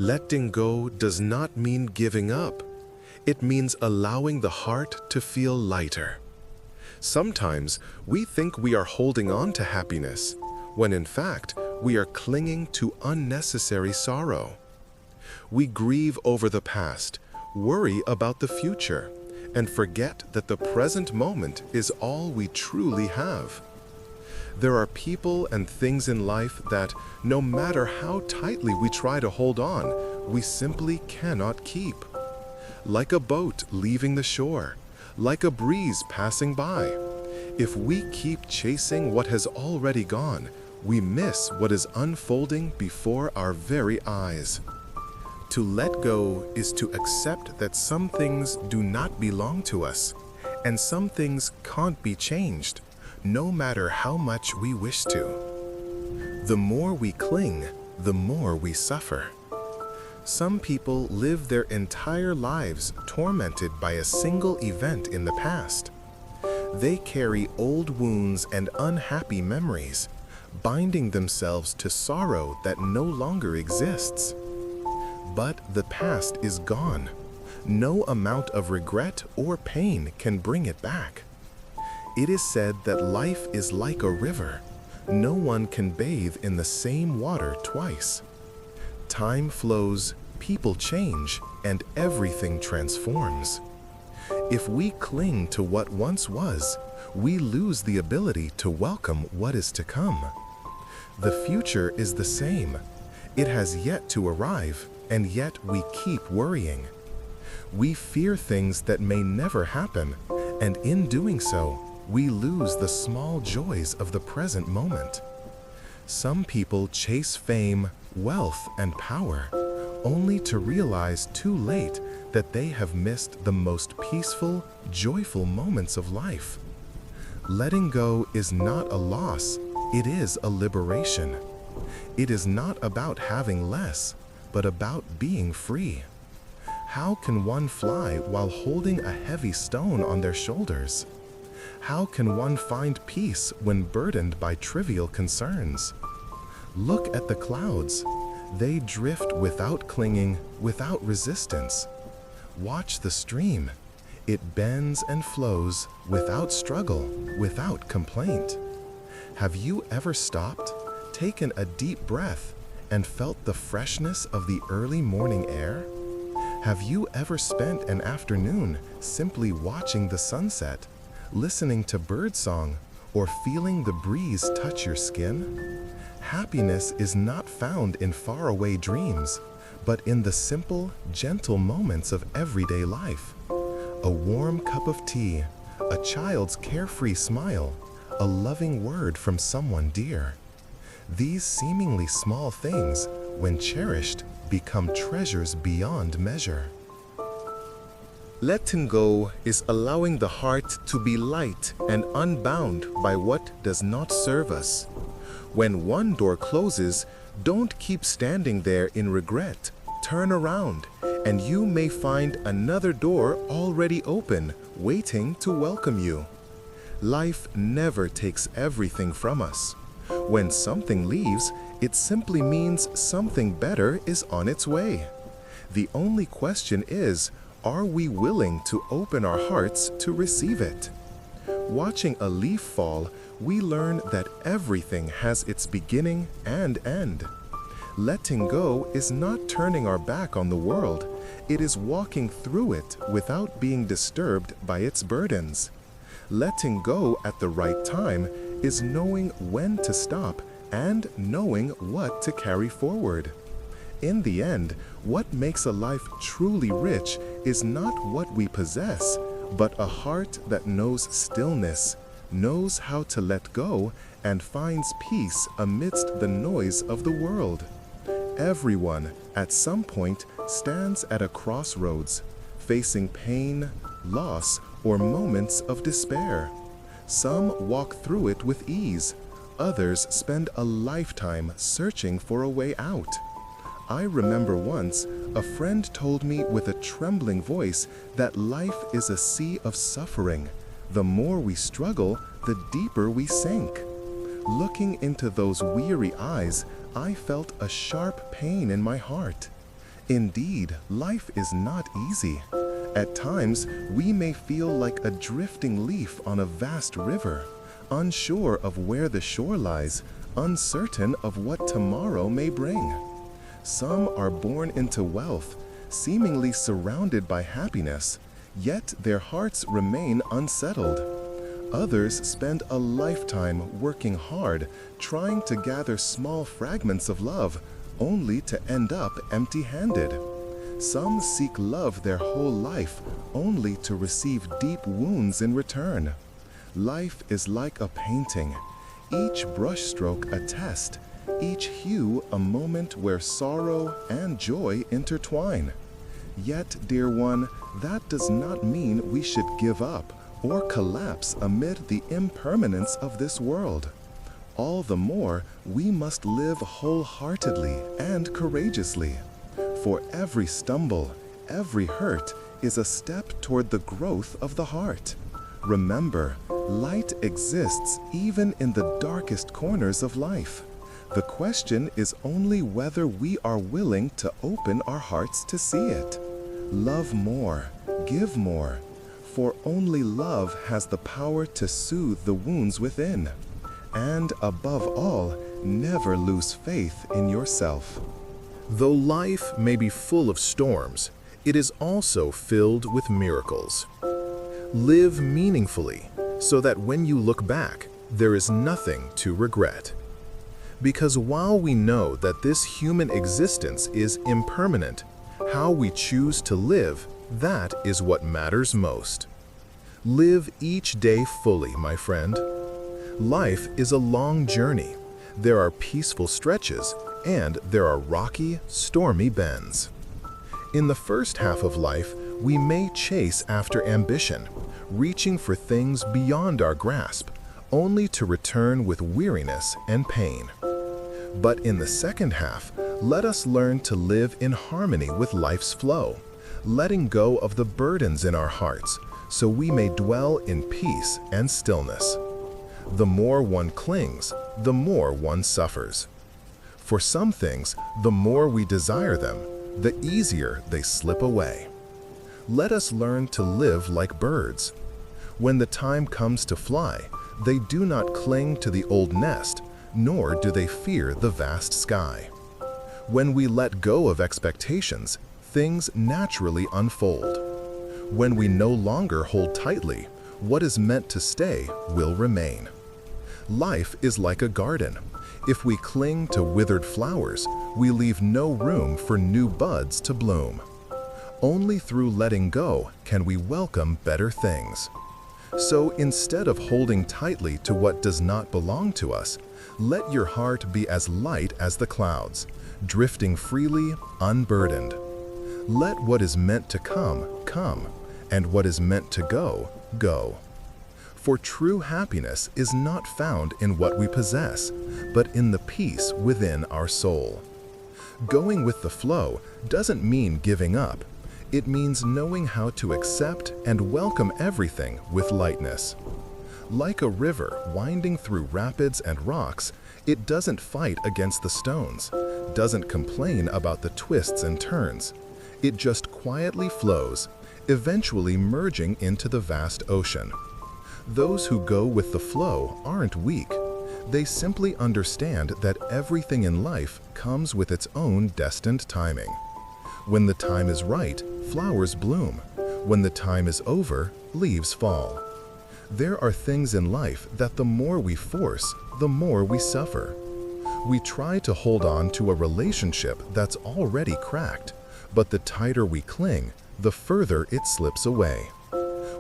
Letting go does not mean giving up. It means allowing the heart to feel lighter. Sometimes we think we are holding on to happiness, when in fact we are clinging to unnecessary sorrow. We grieve over the past, worry about the future, and forget that the present moment is all we truly have. There are people and things in life that, no matter how tightly we try to hold on, we simply cannot keep. Like a boat leaving the shore, like a breeze passing by. If we keep chasing what has already gone, we miss what is unfolding before our very eyes. To let go is to accept that some things do not belong to us, and some things can't be changed, no matter how much we wish to. The more we cling, the more we suffer. Some people live their entire lives tormented by a single event in the past. They carry old wounds and unhappy memories, binding themselves to sorrow that no longer exists. But the past is gone. No amount of regret or pain can bring it back. It is said that life is like a river. No one can bathe in the same water twice. Time flows, people change, and everything transforms. If we cling to what once was, we lose the ability to welcome what is to come. The future is the same. It has yet to arrive, and yet we keep worrying. We fear things that may never happen, and in doing so, we lose the small joys of the present moment. Some people chase fame, wealth, and power, only to realize too late that they have missed the most peaceful, joyful moments of life. Letting go is not a loss, it is a liberation. It is not about having less, but about being free. How can one fly while holding a heavy stone on their shoulders? How can one find peace when burdened by trivial concerns? Look at the clouds. They drift without clinging, without resistance. Watch the stream. It bends and flows without struggle, without complaint. Have you ever stopped, taken a deep breath, and felt the freshness of the early morning air? Have you ever spent an afternoon simply watching the sunset, listening to birdsong, or feeling the breeze touch your skin? Happiness is not found in faraway dreams, but in the simple, gentle moments of everyday life. A warm cup of tea, a child's carefree smile, a loving word from someone dear. These seemingly small things, when cherished, become treasures beyond measure. Letting go is allowing the heart to be light and unbound by what does not serve us. When one door closes, don't keep standing there in regret. Turn around, and you may find another door already open, waiting to welcome you. Life never takes everything from us. When something leaves, it simply means something better is on its way. The only question is, are we willing to open our hearts to receive it? Watching a leaf fall, we learn that everything has its beginning and end. Letting go is not turning our back on the world. It is walking through it without being disturbed by its burdens. Letting go at the right time is knowing when to stop and knowing what to carry forward. In the end, what makes a life truly rich is not what we possess, but a heart that knows stillness, knows how to let go, and finds peace amidst the noise of the world. Everyone, at some point, stands at a crossroads, facing pain, loss, or moments of despair. Some walk through it with ease. Others spend a lifetime searching for a way out. I remember once, a friend told me with a trembling voice that life is a sea of suffering. The more we struggle, the deeper we sink. Looking into those weary eyes, I felt a sharp pain in my heart. Indeed, life is not easy. At times, we may feel like a drifting leaf on a vast river, unsure of where the shore lies, uncertain of what tomorrow may bring. Some are born into wealth, seemingly surrounded by happiness, yet their hearts remain unsettled. Others spend a lifetime working hard, trying to gather small fragments of love, only to end up empty-handed. Some seek love their whole life, only to receive deep wounds in return. Life is like a painting, each brushstroke a test, each hue a moment where sorrow and joy intertwine. Yet, dear one, that does not mean we should give up or collapse amid the impermanence of this world. All the more, we must live wholeheartedly and courageously. For every stumble, every hurt is a step toward the growth of the heart. Remember, light exists even in the darkest corners of life. The question is only whether we are willing to open our hearts to see it. Love more, give more, for only love has the power to soothe the wounds within. And above all, never lose faith in yourself. Though life may be full of storms, it is also filled with miracles. Live meaningfully, so that when you look back, there is nothing to regret. Because while we know that this human existence is impermanent, how we choose to live, that is what matters most. Live each day fully, my friend. Life is a long journey. There are peaceful stretches, and there are rocky, stormy bends. In the first half of life, we may chase after ambition, reaching for things beyond our grasp, only to return with weariness and pain. But in the second half, let us learn to live in harmony with life's flow, letting go of the burdens in our hearts, so we may dwell in peace and stillness. The more one clings, the more one suffers. For some things, the more we desire them, the easier they slip away. Let us learn to live like birds. When the time comes to fly, they do not cling to the old nest, nor do they fear the vast sky. When we let go of expectations, things naturally unfold. When we no longer hold tightly, what is meant to stay will remain. Life is like a garden. If we cling to withered flowers, we leave no room for new buds to bloom. Only through letting go can we welcome better things. So instead of holding tightly to what does not belong to us, let your heart be as light as the clouds, drifting freely, unburdened. Let what is meant to come, come, and what is meant to go, go. For true happiness is not found in what we possess, but in the peace within our soul. Going with the flow doesn't mean giving up. It means knowing how to accept and welcome everything with lightness. Like a river winding through rapids and rocks, it doesn't fight against the stones, doesn't complain about the twists and turns. It just quietly flows, eventually merging into the vast ocean. Those who go with the flow aren't weak. They simply understand that everything in life comes with its own destined timing. When the time is right, flowers bloom. When the time is over, leaves fall. There are things in life that the more we force, the more we suffer. We try to hold on to a relationship that's already cracked, but the tighter we cling, the further it slips away.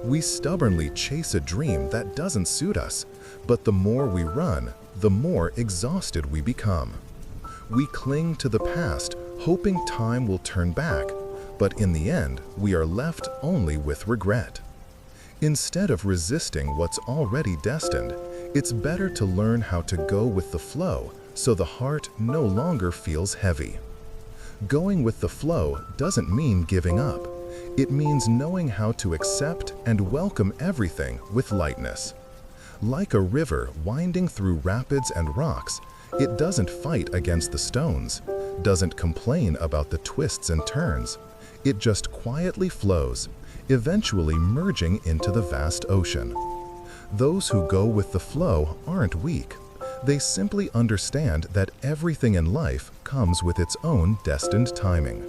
We stubbornly chase a dream that doesn't suit us, but the more we run, the more exhausted we become. We cling to the past, hoping time will turn back, but in the end, we are left only with regret. Instead of resisting what's already destined, it's better to learn how to go with the flow so the heart no longer feels heavy. Going with the flow doesn't mean giving up. It means knowing how to accept and welcome everything with lightness. Like a river winding through rapids and rocks, it doesn't fight against the stones, doesn't complain about the twists and turns. It just quietly flows, eventually merging into the vast ocean. Those who go with the flow aren't weak. They simply understand that everything in life comes with its own destined timing.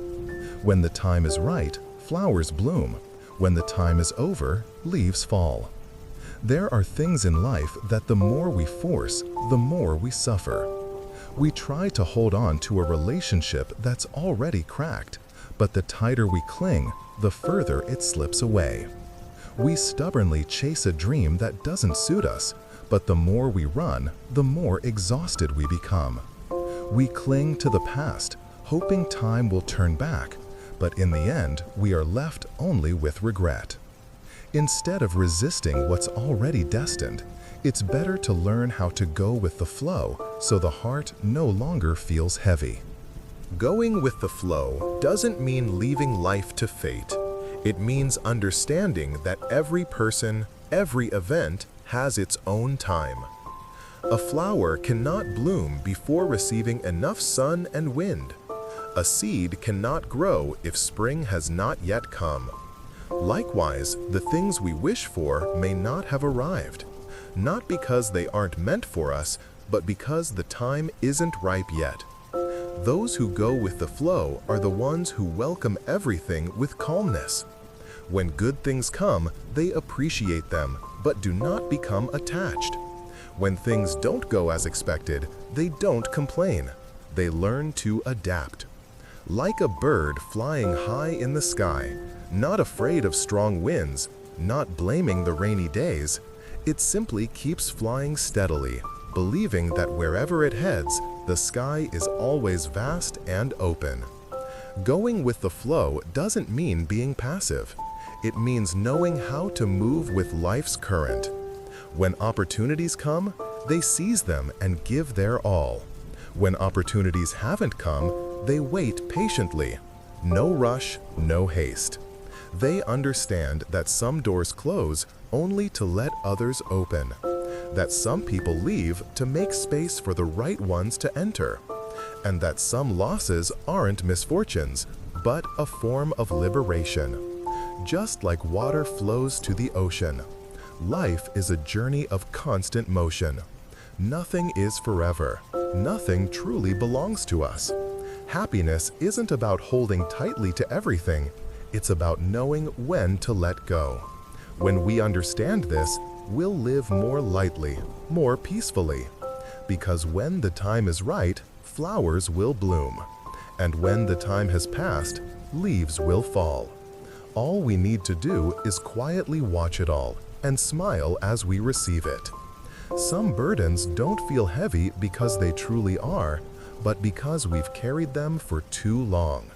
When the time is right, flowers bloom. When the time is over, leaves fall. There are things in life that the more we force, the more we suffer. We try to hold on to a relationship that's already cracked, but the tighter we cling, the further it slips away. We stubbornly chase a dream that doesn't suit us, but the more we run, the more exhausted we become. We cling to the past, hoping time will turn back, but in the end, we are left only with regret. Instead of resisting what's already destined, it's better to learn how to go with the flow so the heart no longer feels heavy. Going with the flow doesn't mean leaving life to fate. It means understanding that every person, every event has its own time. A flower cannot bloom before receiving enough sun and wind. A seed cannot grow if spring has not yet come. Likewise, the things we wish for may not have arrived, not because they aren't meant for us, but because the time isn't ripe yet. Those who go with the flow are the ones who welcome everything with calmness. When good things come, they appreciate them, but do not become attached. When things don't go as expected, they don't complain. They learn to adapt. Like a bird flying high in the sky, not afraid of strong winds, not blaming the rainy days, it simply keeps flying steadily, believing that wherever it heads, the sky is always vast and open. Going with the flow doesn't mean being passive. It means knowing how to move with life's current. When opportunities come, they seize them and give their all. When opportunities haven't come, they wait patiently. No rush, no haste. They understand that some doors close only to let others open, that some people leave to make space for the right ones to enter, and that some losses aren't misfortunes, but a form of liberation. Just like water flows to the ocean, life is a journey of constant motion. Nothing is forever. Nothing truly belongs to us. Happiness isn't about holding tightly to everything. It's about knowing when to let go. When we understand this, we'll live more lightly, more peacefully. Because when the time is right, flowers will bloom. And when the time has passed, leaves will fall. All we need to do is quietly watch it all and smile as we receive it. Some burdens don't feel heavy because they truly are, but because we've carried them for too long.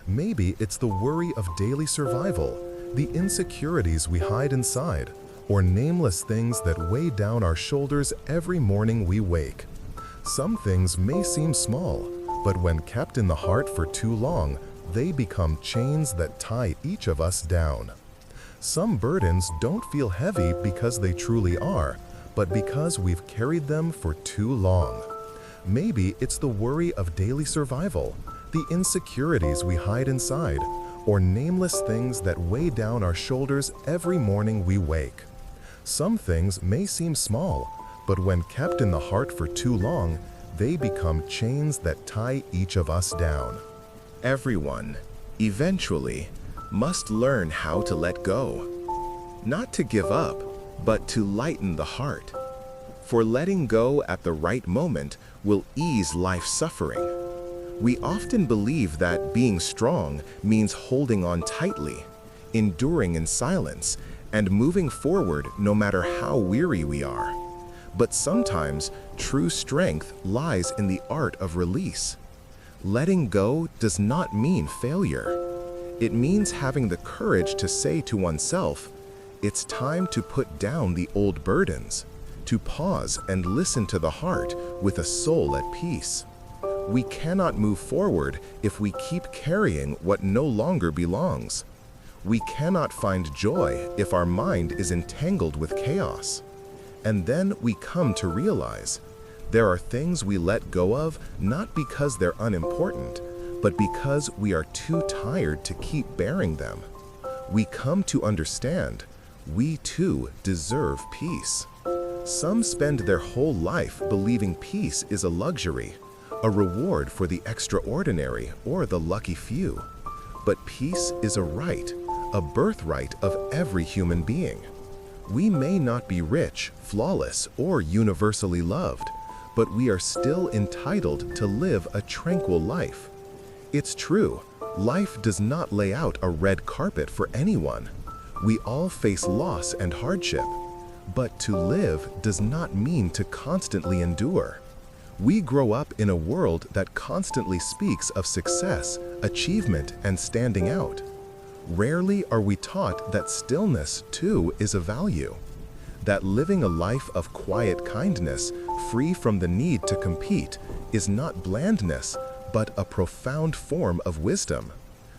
Maybe it's the worry of daily survival, the insecurities we hide inside, or nameless things that weigh down our shoulders every morning we wake. Some things may seem small, but when kept in the heart for too long, they become chains that tie each of us down. Some burdens don't feel heavy because they truly are, but because we've carried them for too long. Maybe it's the worry of daily survival, the insecurities we hide inside, or nameless things that weigh down our shoulders every morning we wake. Some things may seem small, but when kept in the heart for too long, they become chains that tie each of us down. Everyone, eventually, must learn how to let go. Not to give up, but to lighten the heart. For letting go at the right moment will ease life's suffering. We often believe that being strong means holding on tightly, enduring in silence, and moving forward no matter how weary we are. But sometimes true strength lies in the art of release. Letting go does not mean failure. It means having the courage to say to oneself, it's time to put down the old burdens, to pause and listen to the heart with a soul at peace. We cannot move forward if we keep carrying what no longer belongs. We cannot find joy if our mind is entangled with chaos. And then we come to realize There are things we let go of not because they're unimportant, but because we are too tired to keep bearing them. We come to understand we too deserve peace. Some spend their whole life believing peace is a luxury, a reward for the extraordinary or the lucky few. But peace is a right, a birthright of every human being. We may not be rich, flawless, or universally loved, but we are still entitled to live a tranquil life. It's true, life does not lay out a red carpet for anyone. We all face loss and hardship, but to live does not mean to constantly endure. We grow up in a world that constantly speaks of success, achievement, and standing out. Rarely are we taught that stillness, too, is a value. That living a life of quiet kindness, free from the need to compete, is not blandness, but a profound form of wisdom.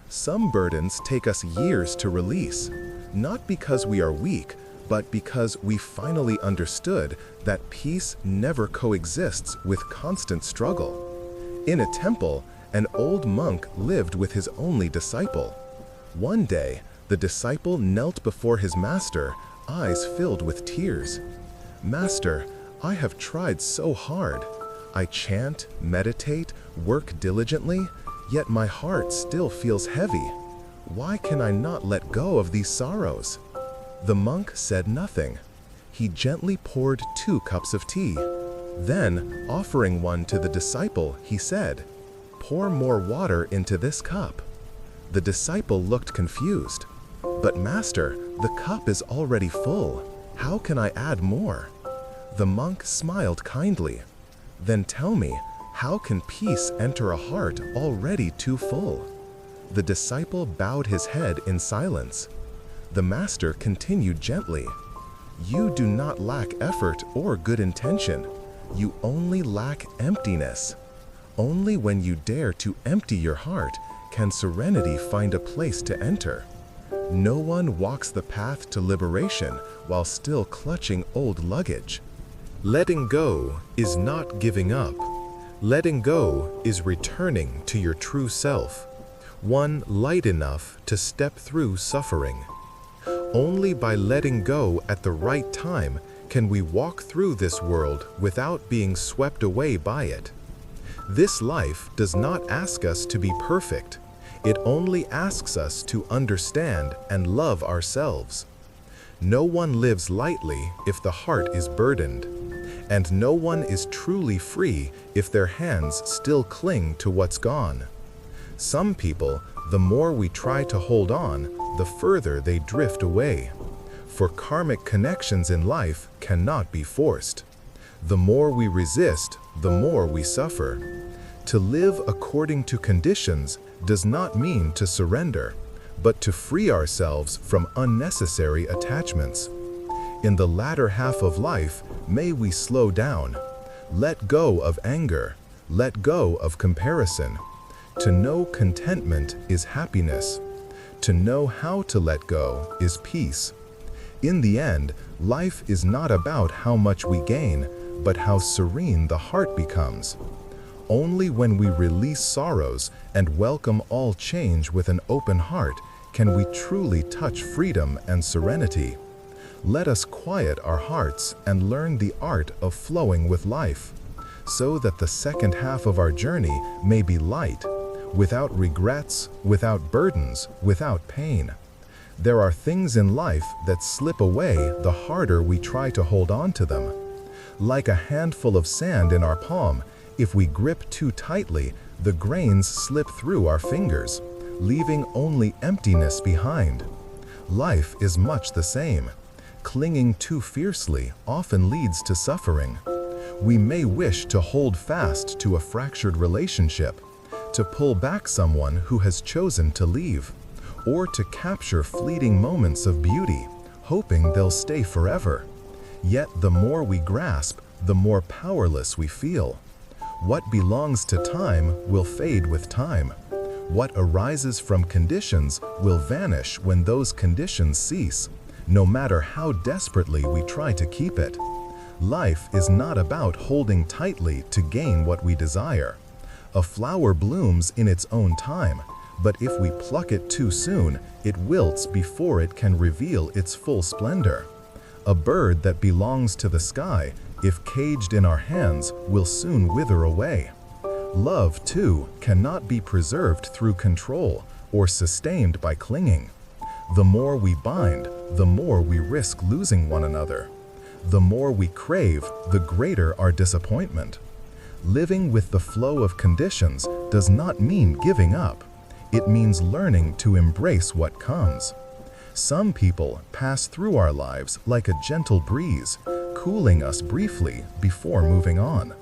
Some burdens take us years to release, not because we are weak, but because we finally understood that peace never coexists with constant struggle. In a temple, an old monk lived with his only disciple. One day, the disciple knelt before his master, eyes filled with tears. "Master, I have tried so hard. I chant, meditate, work diligently, yet my heart still feels heavy. Why can I not let go of these sorrows?" The monk said nothing. He gently poured 2 cups of tea. Then, offering one to the disciple, he said, "Pour more water into this cup." The disciple looked confused. "But master, the cup is already full. How can I add more?" The monk smiled kindly. "Then tell me, how can peace enter a heart already too full?" The disciple bowed his head in silence. The master continued gently, "You do not lack effort or good intention. You only lack emptiness. Only when you dare to empty your heart can serenity find a place to enter. No one walks the path to liberation while still clutching old luggage." Letting go is not giving up. Letting go is returning to your true self, one light enough to step through suffering. Only by letting go at the right time can we walk through this world without being swept away by it. This life does not ask us to be perfect. It only asks us to understand and love ourselves. No one lives lightly if the heart is burdened, and no one is truly free if their hands still cling to what's gone. Some people, the more we try to hold on, the further they drift away. For karmic connections in life cannot be forced. The more we resist, the more we suffer. To live according to conditions does not mean to surrender, but to free ourselves from unnecessary attachments. In the latter half of life, may we slow down. Let go of anger. Let go of comparison. To know contentment is happiness. To know how to let go is peace. In the end, life is not about how much we gain, but how serene the heart becomes. Only when we release sorrows and welcome all change with an open heart can we truly touch freedom and serenity. Let us quiet our hearts and learn the art of flowing with life, so that the second half of our journey may be light, without regrets, without burdens, without pain. There are things in life that slip away the harder we try to hold on to them. Like a handful of sand in our palm, if we grip too tightly, the grains slip through our fingers, leaving only emptiness behind. Life is much the same. Clinging too fiercely often leads to suffering. We may wish to hold fast to a fractured relationship, to pull back someone who has chosen to leave, or to capture fleeting moments of beauty, hoping they'll stay forever. Yet the more we grasp, the more powerless we feel. What belongs to time will fade with time. What arises from conditions will vanish when those conditions cease, no matter how desperately we try to keep it. Life is not about holding tightly to gain what we desire. A flower blooms in its own time, but if we pluck it too soon, it wilts before it can reveal its full splendor. A bird that belongs to the sky, if caged in our hands, will soon wither away. Love, too, cannot be preserved through control or sustained by clinging. The more we bind, the more we risk losing one another. The more we crave, the greater our disappointment. Living with the flow of conditions does not mean giving up. It means learning to embrace what comes. Some people pass through our lives like a gentle breeze, cooling us briefly before moving on.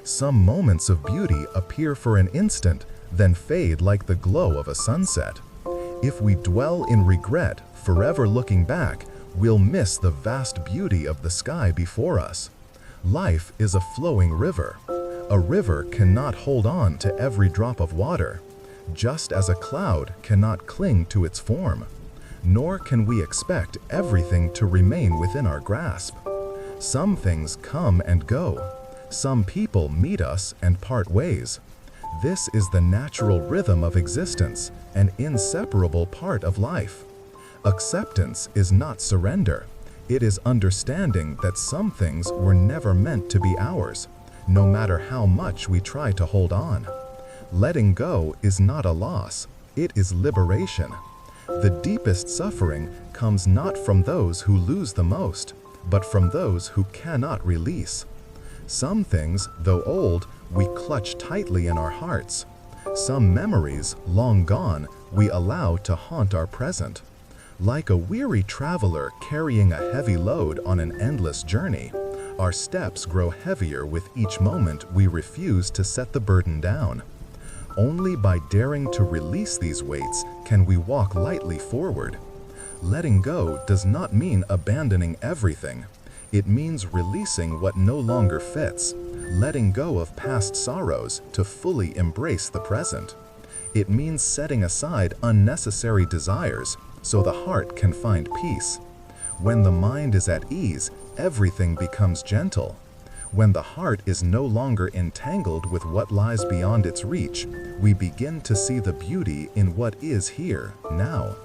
Some moments of beauty appear for an instant, then fade like the glow of a sunset. If we dwell in regret, forever looking back, we'll miss the vast beauty of the sky before us. Life is a flowing river. A river cannot hold on to every drop of water, just as a cloud cannot cling to its form. Nor can we expect everything to remain within our grasp. Some things come and go. Some people meet us and part ways. This is the natural rhythm of existence, an inseparable part of life. Acceptance is not surrender. It is understanding that some things were never meant to be ours, no matter how much we try to hold on. Letting go is not a loss, it is liberation. The deepest suffering comes not from those who lose the most, but from those who cannot release. Some things, though old, we clutch tightly in our hearts. Some memories, long gone, we allow to haunt our present. Like a weary traveler carrying a heavy load on an endless journey, our steps grow heavier with each moment we refuse to set the burden down. Only by daring to release these weights can we walk lightly forward. Letting go does not mean abandoning everything. It means releasing what no longer fits, letting go of past sorrows to fully embrace the present. It means setting aside unnecessary desires so the heart can find peace. When the mind is at ease, everything becomes gentle. When the heart is no longer entangled with what lies beyond its reach, we begin to see the beauty in what is here, now.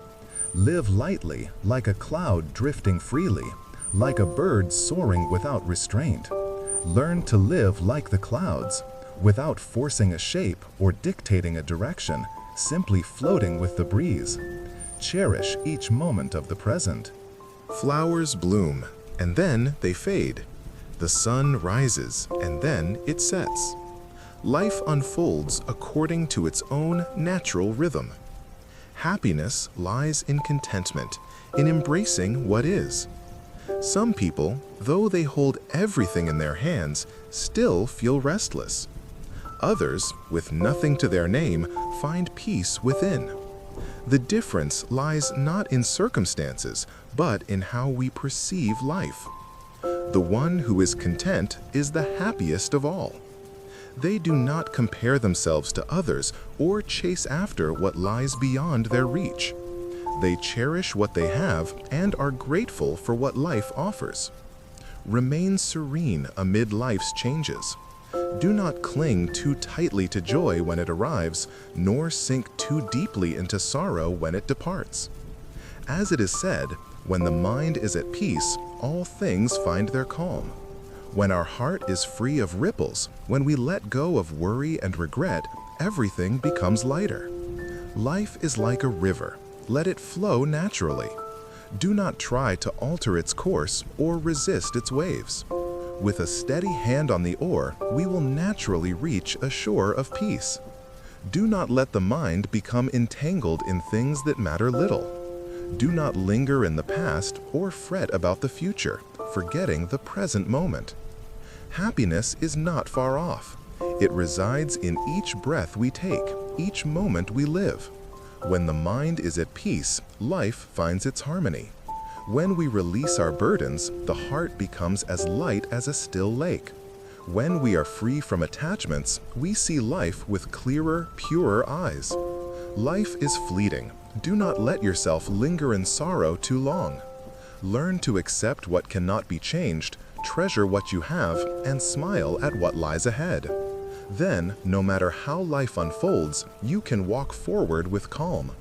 Live lightly, like a cloud drifting freely, like a bird soaring without restraint. Learn to live like the clouds, without forcing a shape or dictating a direction, simply floating with the breeze. Cherish each moment of the present. Flowers bloom, and then they fade. The sun rises, and then it sets. Life unfolds according to its own natural rhythm. Happiness lies in contentment, in embracing what is. Some people, though they hold everything in their hands, still feel restless. Others, with nothing to their name, find peace within. The difference lies not in circumstances, but in how we perceive life. The one who is content is the happiest of all. They do not compare themselves to others or chase after what lies beyond their reach. They cherish what they have and are grateful for what life offers. Remain serene amid life's changes. Do not cling too tightly to joy when it arrives, nor sink too deeply into sorrow when it departs. As it is said, when the mind is at peace, all things find their calm. When our heart is free of ripples, when we let go of worry and regret, everything becomes lighter. Life is like a river. Let it flow naturally. Do not try to alter its course or resist its waves. With a steady hand on the oar, we will naturally reach a shore of peace. Do not let the mind become entangled in things that matter little. Do not linger in the past or fret about the future, forgetting the present moment. Happiness is not far off. It resides in each breath we take, each moment we live. When the mind is at peace, life finds its harmony. When we release our burdens, the heart becomes as light as a still lake. When we are free from attachments, we see life with clearer, purer eyes. Life is fleeting. Do not let yourself linger in sorrow too long. Learn to accept what cannot be changed, treasure what you have, and smile at what lies ahead. Then, no matter how life unfolds, you can walk forward with calm.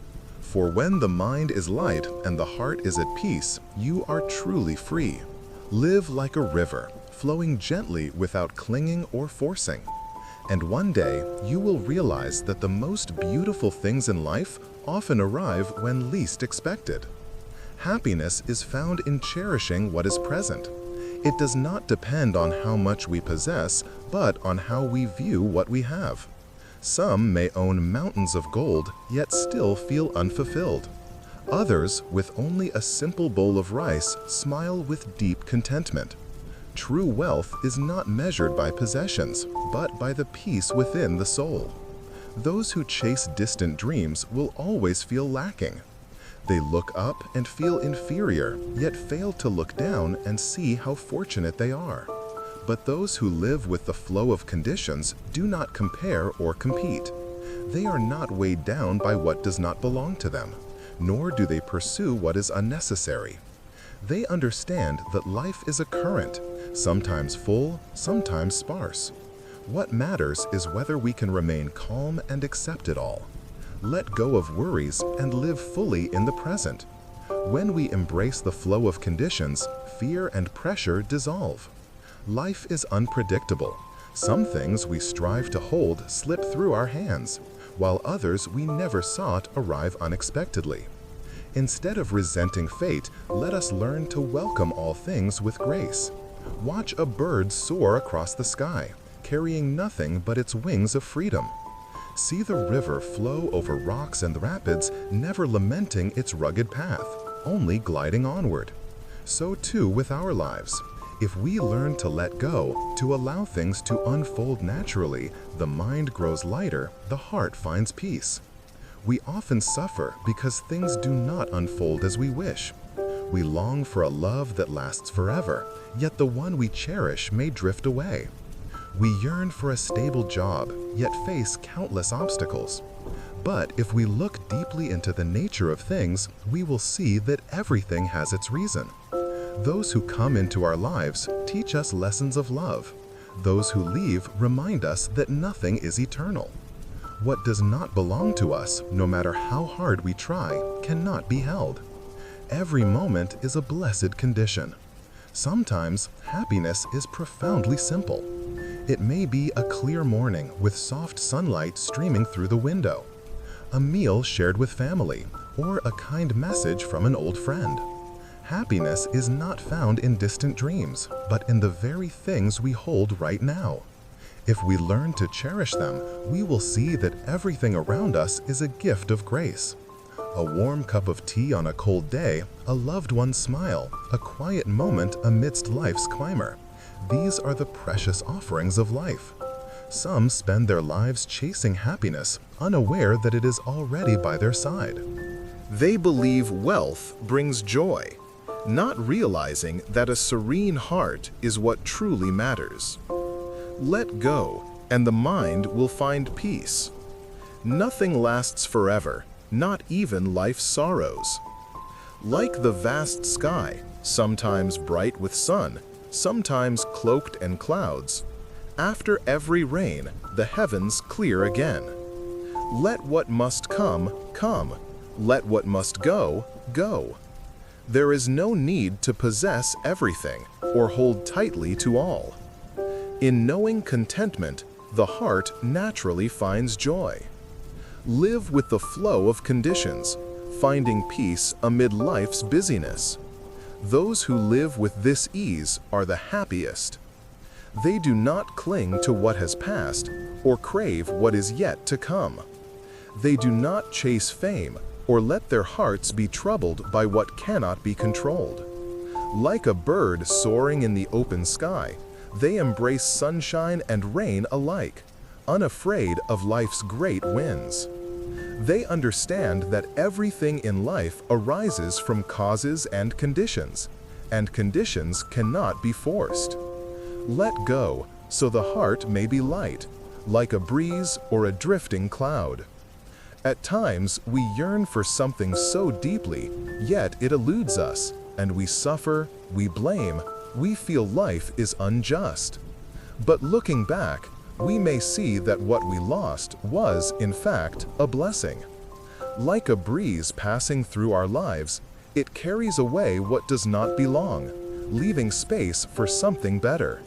For when the mind is light and the heart is at peace, you are truly free. Live like a river, flowing gently without clinging or forcing. And one day, you will realize that the most beautiful things in life often arrive when least expected. Happiness is found in cherishing what is present. It does not depend on how much we possess, but on how we view what we have. Some may own mountains of gold, yet still feel unfulfilled. Others, with only a simple bowl of rice, smile with deep contentment. True wealth is not measured by possessions, but by the peace within the soul. Those who chase distant dreams will always feel lacking. They look up and feel inferior, yet fail to look down and see how fortunate they are. But those who live with the flow of conditions do not compare or compete. They are not weighed down by what does not belong to them, nor do they pursue what is unnecessary. They understand that life is a current, sometimes full, sometimes sparse. What matters is whether we can remain calm and accept it all. Let go of worries and live fully in the present. When we embrace the flow of conditions, fear and pressure dissolve. Life is unpredictable. Some things we strive to hold slip through our hands, while others we never sought arrive unexpectedly. Instead of resenting fate, let us learn to welcome all things with grace. Watch a bird soar across the sky, carrying nothing but its wings of freedom. See the river flow over rocks and rapids, never lamenting its rugged path, only gliding onward. So too with our lives. If we learn to let go, to allow things to unfold naturally, the mind grows lighter, the heart finds peace. We often suffer because things do not unfold as we wish. We long for a love that lasts forever, yet the one we cherish may drift away. We yearn for a stable job, yet face countless obstacles. But if we look deeply into the nature of things, we will see that everything has its reason. Those who come into our lives teach us lessons of love. Those who leave remind us that nothing is eternal. What does not belong to us, no matter how hard we try, cannot be held. Every moment is a blessed condition. Sometimes happiness is profoundly simple. It may be a clear morning with soft sunlight streaming through the window, a meal shared with family, or a kind message from an old friend. Happiness is not found in distant dreams, but in the very things we hold right now. If we learn to cherish them, we will see that everything around us is a gift of grace. A warm cup of tea on a cold day, a loved one's smile, a quiet moment amidst life's climber. These are the precious offerings of life. Some spend their lives chasing happiness, unaware that it is already by their side. They believe wealth brings joy, not realizing that a serene heart is what truly matters. Let go, and the mind will find peace. Nothing lasts forever, not even life's sorrows. Like the vast sky, sometimes bright with sun, sometimes cloaked in clouds, after every rain, the heavens clear again. Let what must come, come. Let what must go, go. There is no need to possess everything or hold tightly to all. In knowing contentment, the heart naturally finds joy. Live with the flow of conditions, finding peace amid life's busyness. Those who live with this ease are the happiest. They do not cling to what has passed or crave what is yet to come. They do not chase fame or let their hearts be troubled by what cannot be controlled. Like a bird soaring in the open sky, they embrace sunshine and rain alike, unafraid of life's great winds. They understand that everything in life arises from causes and conditions cannot be forced. Let go, so the heart may be light, like a breeze or a drifting cloud. At times, we yearn for something so deeply, yet it eludes us, and we suffer, we blame, we feel life is unjust. But looking back, we may see that what we lost was, in fact, a blessing. Like a breeze passing through our lives, it carries away what does not belong, leaving space for something better.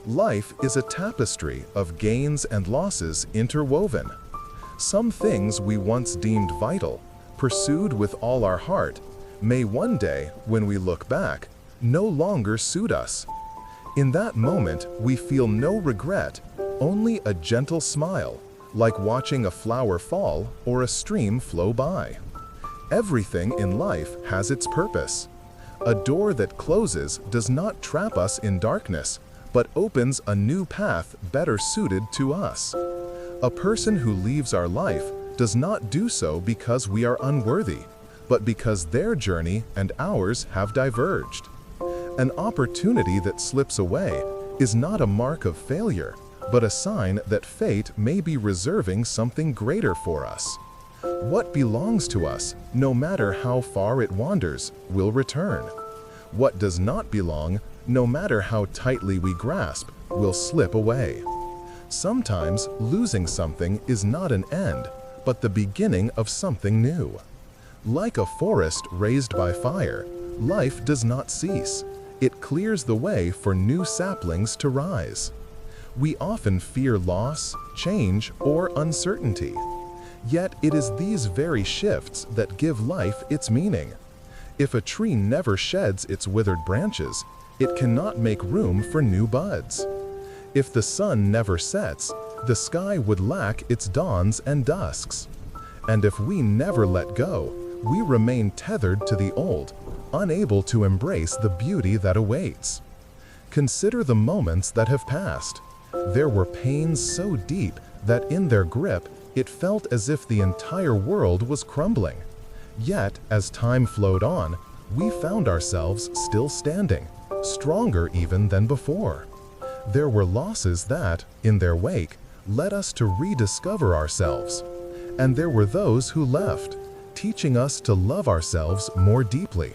Life is a tapestry of gains and losses interwoven. Some things we once deemed vital, pursued with all our heart, may one day, when we look back, no longer suit us. In that moment, we feel no regret, only a gentle smile, like watching a flower fall or a stream flow by. Everything in life has its purpose. A door that closes does not trap us in darkness, but opens a new path better suited to us. A person who leaves our life does not do so because we are unworthy, but because their journey and ours have diverged. An opportunity that slips away is not a mark of failure, but a sign that fate may be reserving something greater for us. What belongs to us, no matter how far it wanders, will return. What does not belong, no matter how tightly we grasp, will slip away. Sometimes losing something is not an end, but the beginning of something new. Like a forest raised by fire, life does not cease. It clears the way for new saplings to rise. We often fear loss, change, or uncertainty. Yet it is these very shifts that give life its meaning. If a tree never sheds its withered branches, it cannot make room for new buds. If the sun never sets, the sky would lack its dawns and dusks. And if we never let go, we remain tethered to the old, unable to embrace the beauty that awaits. Consider the moments that have passed. There were pains so deep that in their grip, it felt as if the entire world was crumbling. Yet, as time flowed on, we found ourselves still standing, stronger even than before. There were losses that, in their wake, led us to rediscover ourselves. And there were those who left, teaching us to love ourselves more deeply.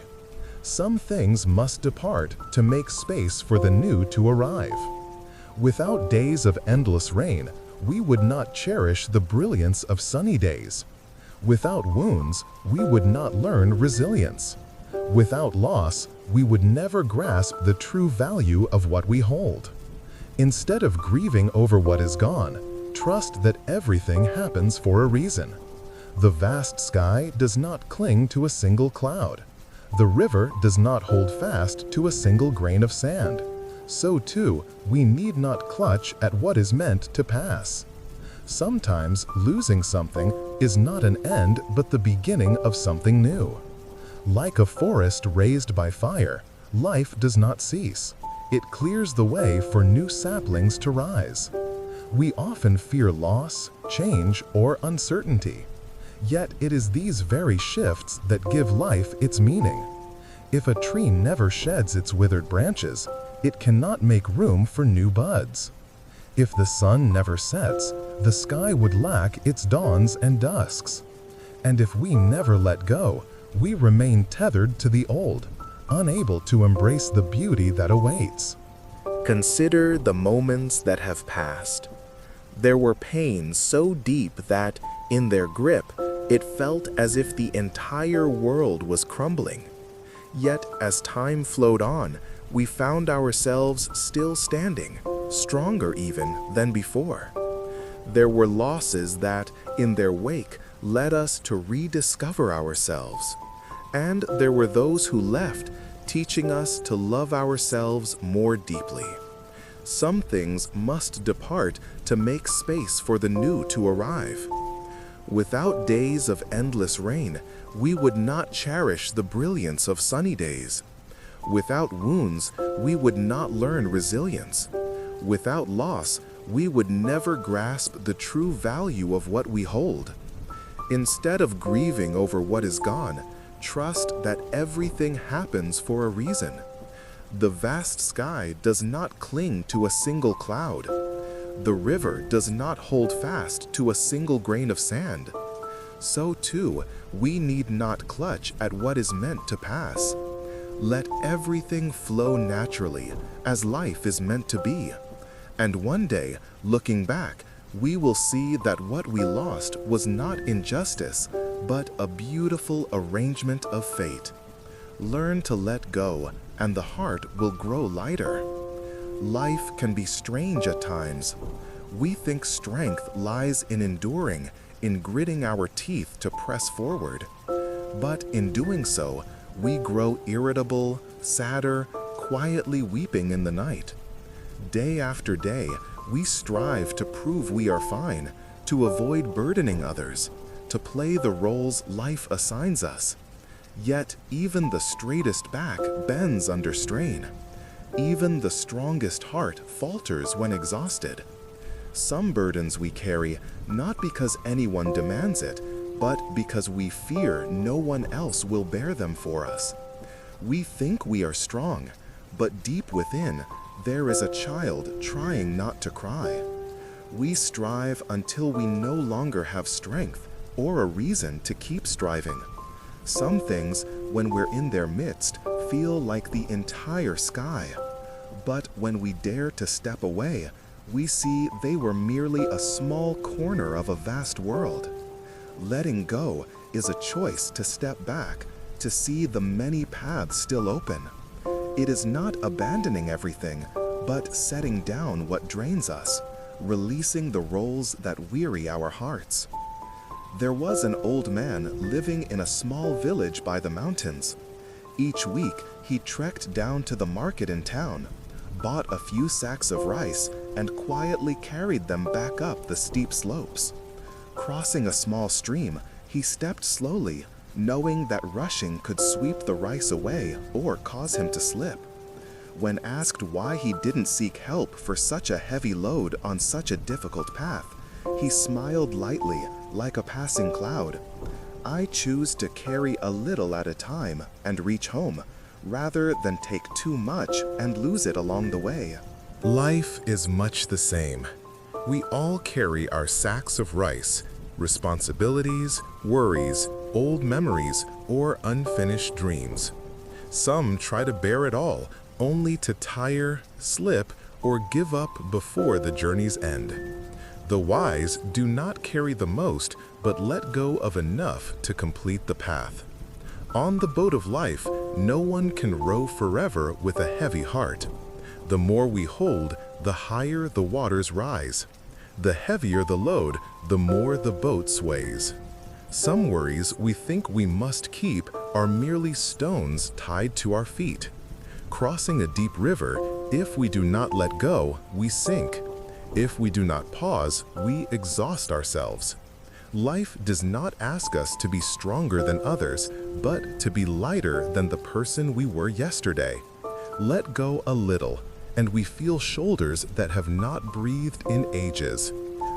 Some things must depart to make space for the new to arrive. Without days of endless rain, we would not cherish the brilliance of sunny days. Without wounds, we would not learn resilience. Without loss, we would never grasp the true value of what we hold. Instead of grieving over what is gone, trust that everything happens for a reason. The vast sky does not cling to a single cloud. The river does not hold fast to a single grain of sand. So too, we need not clutch at what is meant to pass. Sometimes losing something is not an end but the beginning of something new. Like a forest raised by fire, life does not cease. It clears the way for new saplings to rise. We often fear loss, change, or uncertainty. Yet it is these very shifts that give life its meaning. If a tree never sheds its withered branches, it cannot make room for new buds. If the sun never sets, the sky would lack its dawns and dusks. And if we never let go, we remain tethered to the old, unable to embrace the beauty that awaits. Consider the moments that have passed. There were pains so deep that, in their grip, it felt as if the entire world was crumbling. Yet, as time flowed on, we found ourselves still standing, stronger even than before. There were losses that, in their wake, led us to rediscover ourselves. And there were those who left, teaching us to love ourselves more deeply. Some things must depart to make space for the new to arrive. Without days of endless rain, we would not cherish the brilliance of sunny days. Without wounds, we would not learn resilience. Without loss, we would never grasp the true value of what we hold. Instead of grieving over what is gone, trust that everything happens for a reason. The vast sky does not cling to a single cloud. The river does not hold fast to a single grain of sand. So too, we need not clutch at what is meant to pass. Let everything flow naturally, as life is meant to be. And one day, looking back, we will see that what we lost was not injustice, but a beautiful arrangement of fate. Learn to let go, and the heart will grow lighter. Life can be strange at times. We think strength lies in enduring, in gritting our teeth to press forward. But in doing so, we grow irritable, sadder, quietly weeping in the night. Day after day, we strive to prove we are fine, to avoid burdening others, to play the roles life assigns us. Yet even the straightest back bends under strain. Even the strongest heart falters when exhausted. Some burdens we carry not because anyone demands it, but because we fear no one else will bear them for us. We think we are strong, but deep within, there is a child trying not to cry. We strive until we no longer have strength or a reason to keep striving. Some things, when we're in their midst, feel like the entire sky. But when we dare to step away, we see they were merely a small corner of a vast world. Letting go is a choice to step back, to see the many paths still open. It is not abandoning everything, but setting down what drains us, releasing the roles that weary our hearts. There was an old man living in a small village by the mountains. Each week, he trekked down to the market in town, bought a few sacks of rice, and quietly carried them back up the steep slopes. Crossing a small stream, he stepped slowly, knowing that rushing could sweep the rice away or cause him to slip. When asked why he didn't seek help for such a heavy load on such a difficult path, he smiled lightly, like a passing cloud. I choose to carry a little at a time and reach home, rather than take too much and lose it along the way. Life is much the same. We all carry our sacks of rice, responsibilities, worries, old memories, or unfinished dreams. Some try to bear it all, only to tire, slip, or give up before the journey's end. The wise do not carry the most, but let go of enough to complete the path. On the boat of life, no one can row forever with a heavy heart. The more we hold, the higher the waters rise. The heavier the load, the more the boat sways. Some worries we think we must keep are merely stones tied to our feet. Crossing a deep river, if we do not let go, we sink. If we do not pause, we exhaust ourselves. Life does not ask us to be stronger than others, but to be lighter than the person we were yesterday. Let go a little, and we feel shoulders that have not breathed in ages.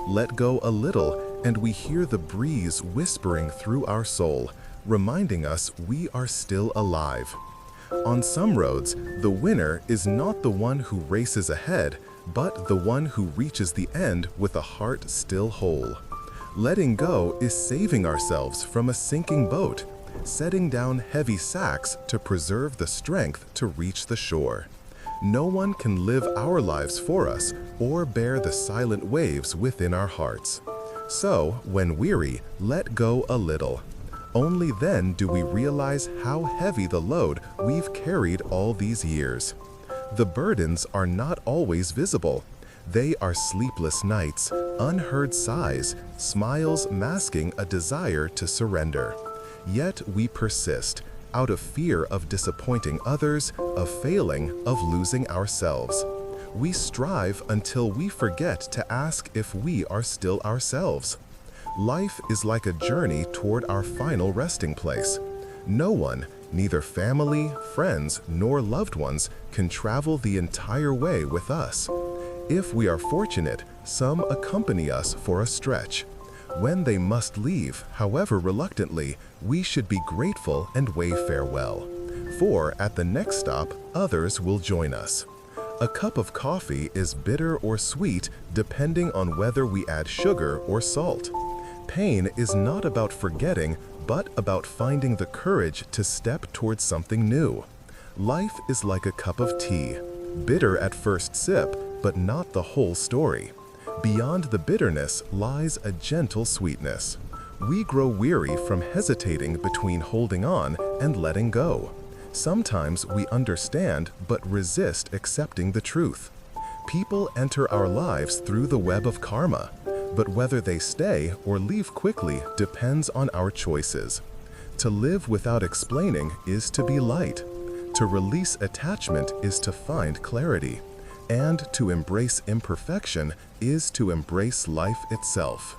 Let go a little, and we hear the breeze whispering through our soul, reminding us we are still alive. On some roads, the winner is not the one who races ahead, but the one who reaches the end with a heart still whole. Letting go is saving ourselves from a sinking boat, setting down heavy sacks to preserve the strength to reach the shore. No one can live our lives for us or bear the silent waves within our hearts. So, when weary, let go a little. Only then do we realize how heavy the load we've carried all these years. The burdens are not always visible. They are sleepless nights, unheard sighs, smiles masking a desire to surrender. Yet we persist, out of fear of disappointing others, of failing, of losing ourselves. We strive until we forget to ask if we are still ourselves. Life is like a journey toward our final resting place. No one, neither family, friends, nor loved ones, can travel the entire way with us. If we are fortunate, some accompany us for a stretch. When they must leave, however reluctantly, we should be grateful and wave farewell. For at the next stop, others will join us. A cup of coffee is bitter or sweet depending on whether we add sugar or salt. Pain is not about forgetting, but about finding the courage to step towards something new. Life is like a cup of tea, bitter at first sip, but not the whole story. Beyond the bitterness lies a gentle sweetness. We grow weary from hesitating between holding on and letting go. Sometimes we understand but resist accepting the truth. People enter our lives through the web of karma, but whether they stay or leave quickly depends on our choices. To live without explaining is to be light. To release attachment is to find clarity. And to embrace imperfection is to embrace life itself.